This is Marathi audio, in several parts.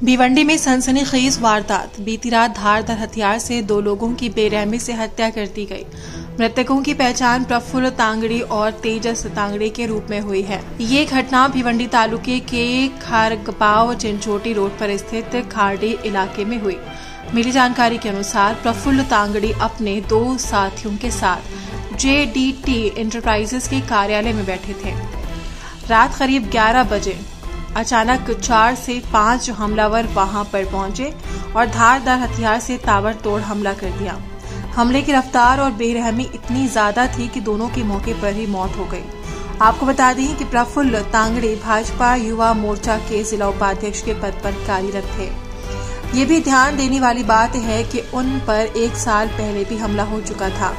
भिवंडी में सनसनीखेज वारदात। बीती रात धारदार हथियार से दो लोगों की बेरहमी से हत्या कर दी गई। मृतकों की पहचान प्रफुल्ल तांगड़ी और तेजस तांगड़ी के रूप में हुई है। ये घटना भिवंडी तालुके के खारगपाव चिंचोटी रोड पर स्थित खारडी इलाके में हुई। मिली जानकारी के अनुसार प्रफुल्ल तांगड़ी अपने दो साथियों के साथ JDT इंटरप्राइजेस के कार्यालय में बैठे थे। रात करीब 11 बजे अचानक 4 से 5 हमलावर वहां पर पहुंचे और धारदार हथियार से ताबड़तोड़ हमला कर दिया। हमले की रफ्तार और बेरहमी इतनी ज्यादा थी कि दोनों की मौके पर ही मौत हो गई। आपको बता दें कि प्रफुल्ल तांगड़ी भाजपा युवा मोर्चा के जिला उपाध्यक्ष के पद पर कार्यरत थे। ये भी ध्यान देने वाली बात है कि उन पर 1 साल पहले भी हमला हो चुका था।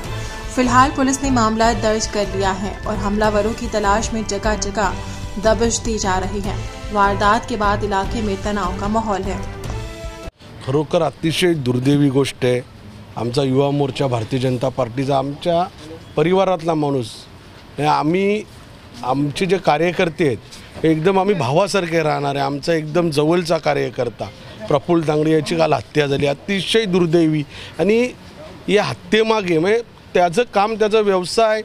फिलहाल पुलिस ने मामला दर्ज कर लिया है और हमलावरों की तलाश में जगह जगह दबिश दी जा रही है। वारदात के बाद इलाके में तनाव का माहौल है। खरोखर अतिशय दुर्दैवी गोष्ट आहे। आमचा युवा मोर्चा भारतीय जनता पार्टीचा आमच्या परिवारातला माणूस, आम्ही आमचे जे कार्यकर्ते आहेत एकदम आम्ही भावासारखे राहणार आहे। आमचा एकदम जवळचा कार्यकर्ता प्रफुल्ल तांगडी याची काल हत्या झाली, अतिशय दुर्दैवी। आणि या हत्येमागे म्हणजे त्याचं काम, त्याचा व्यवसाय,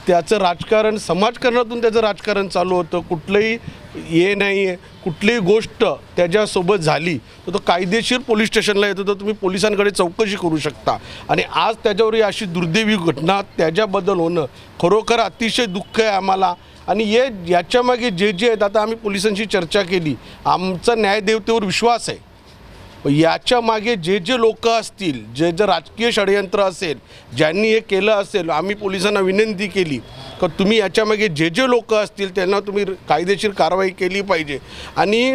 त्याचं राजकारण, समाजकारणातून त्याचं राजकारण चालू होतं। कुठलंही हे नाही आहे, कुठलीही गोष्ट त्याच्यासोबत झाली तर तो कायदेशीर पोलीस स्टेशनला येतो, तर तुम्ही पोलिसांकडे चौकशी करू शकता। आणि आज त्याच्यावर अशी दुर्दैवी घटना त्याच्याबद्दल होणं खरोखर अतिशय दुःख आहे आम्हाला। आणि याच्यामागे जे आहेत, आता आम्ही पोलिसांशी चर्चा केली, आमचा न्यायदेवतेवर विश्वास आहे। याच्या मागे जे लोक असतील, जे राजकीय षडयंत्र असेल, ज्यांनी हे केलं असेल, आम्ही पोलिसांना विनंती केली की तुम्ही याच्या मागे जे लोक असतील त्यांना तुम्ही कायदेशीर कारवाई केली पाहिजे। आणि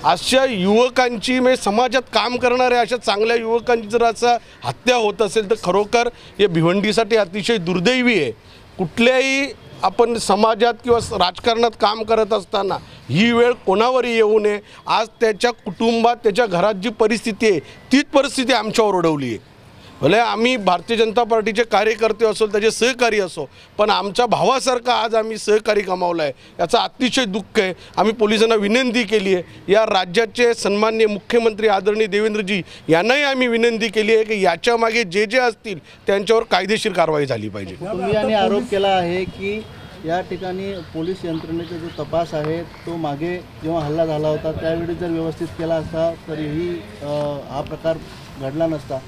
अशा युवकांची, म्हणजे समाजात काम करणाऱ्या अशा चांगल्या युवकांची जर असं हत्या होत असेल तर खरोखर हे भिवंडीसाठी अतिशय दुर्दैवी आहे। कुठल्याही आपण समाजात किंवा राजकारणात काम करत असताना ही वेळ कोणावरही येऊ नये। आज त्याच्या कुटुंबात, त्याच्या घरात जी परिस्थिती आहे तीच परिस्थिती आमच्यावर ओढवली आहे। भले आम्ही भारतीय जनता पार्टीचे कार्यकर्ते असो, त्याचे सहकारी असो, पण आमच्या भावासारखा आज आम्ही सहकारी गमावला आहे, याचा अतिशय दुःख आहे। आम्ही पोलिसांना विनंती केली आहे, या राज्याचे सन्माननीय मुख्यमंत्री आदरणीय देवेंद्रजी यांनाही आम्ही विनंती केली आहे की याच्या मागे जे असतील त्यांच्यावर कायदेशीर कारवाई झाली पाहिजे। कुटुंबियांनी आरोप केला आहे की या ठिकाणी पोलीस यंत्रणेचा जो तपास आहे तो मागे जेव्हा हल्ला झाला होता त्यावेळी जर व्यवस्थित केला असता तरीही हा प्रकार घडला नसता।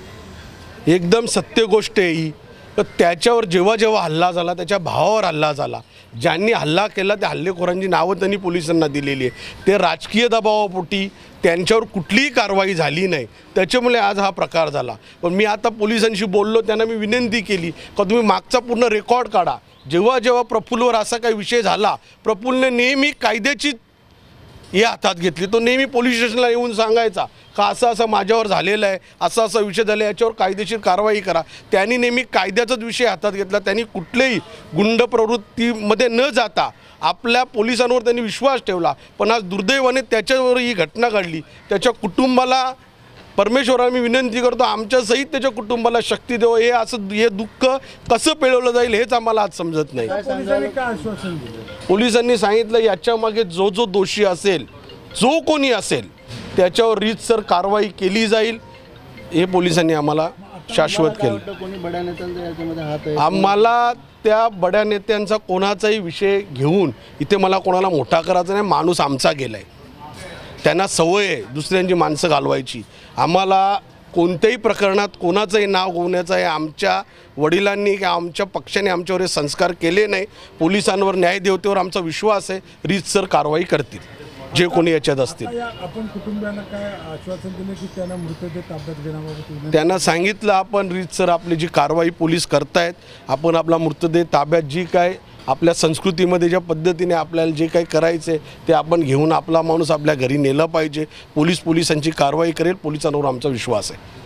एकदम सत्य गोष्ट आहे ही। तर त्याच्यावर जेव्हा हल्ला झाला, त्याच्या भावावर हल्ला झाला, ज्यांनी हल्ला केला त्या हल्लेखोरांची नावं त्यांनी पोलिसांना दिलेली आहे। ते राजकीय दबावापोटी त्यांच्यावर कुठलीही कारवाई झाली नाही, त्याच्यामुळे आज हा प्रकार झाला। पण मी आता पोलिसांशी बोललो, त्यांना मी विनंती केली की तुम्ही मागचा पूर्ण रेकॉर्ड काढा। जेव्हा प्रफुल्लवर असा काही विषय झाला, प्रफुल्लने नेहमी कायद्याची हे हातात घेतली। तो नेहमी पोलीस स्टेशनला येऊन सांगायचा का असं माझ्यावर झालेलं आहे, असा विषय झाला, याच्यावर कायदेशीर कारवाई करा। त्यांनी नेहमी कायद्याचाच विषय हातात घेतला। त्यांनी कुठल्याही गुंड प्रवृत्तीमध्ये न जाता आपल्या पोलिसांवर त्यांनी विश्वास ठेवला। पण आज दुर्दैवाने त्याच्यावर ही घटना घडली। त्याच्या कुटुंबाला परमेश्वराला मी विनंती करतो, आमच्या सहित त्याच्या कुटुंबाला शक्ती देव। हे दुःख कसं पेळवलं जाईल हेच आम्हाला आज समजत नाही। पोलिसांनी सांगितलं याच्या मागे जो दोषी असेल, जो कोणी असेल, त्याच्यावर रीतसर कारवाई केली जाईल, हे पोलिसांनी आम्हाला शाश्वत केलं। आम्हाला त्या बड्या नेत्यांचा कोणाचाही विषय घेऊन इथे मला कोणाला मोठा करायचा नाही। माणूस आमचा गेलाय, त्यांना सवय आहे दुसऱ्यांची माणसं घालवायची। आम्हाला कोणत्याही प्रकरणात कोणाचंही नाव गोवण्याचं आहे। आमच्या वडिलांनी किंवा आमच्या पक्षाने आमच्यावर हे संस्कार केले नाही। पोलिसांवर, न्यायदेवतेवर आमचा विश्वास आहे, रीतसर कारवाई करतील जे कोणी याच्यात असतील। आपण कुटुंबियांना काय आश्वासन दिले की त्यांना मृतदेह ताब्यात घेण्याबाबत? त्यांना सांगितलं आपण रीतसर आपली जी कारवाई पोलीस करतायत, आपण आपला मृतदेह ताब्यात, जी काय आपल्या संस्कृतीमध्ये ज्या पद्धतीने आपल्याला जे काही करायचं आहे ते आपण घेऊन आपला माणूस आपल्या घरी नेला पाहिजे। पोलिसांची कारवाई करेल, पोलिसांवर आमचा विश्वास आहे।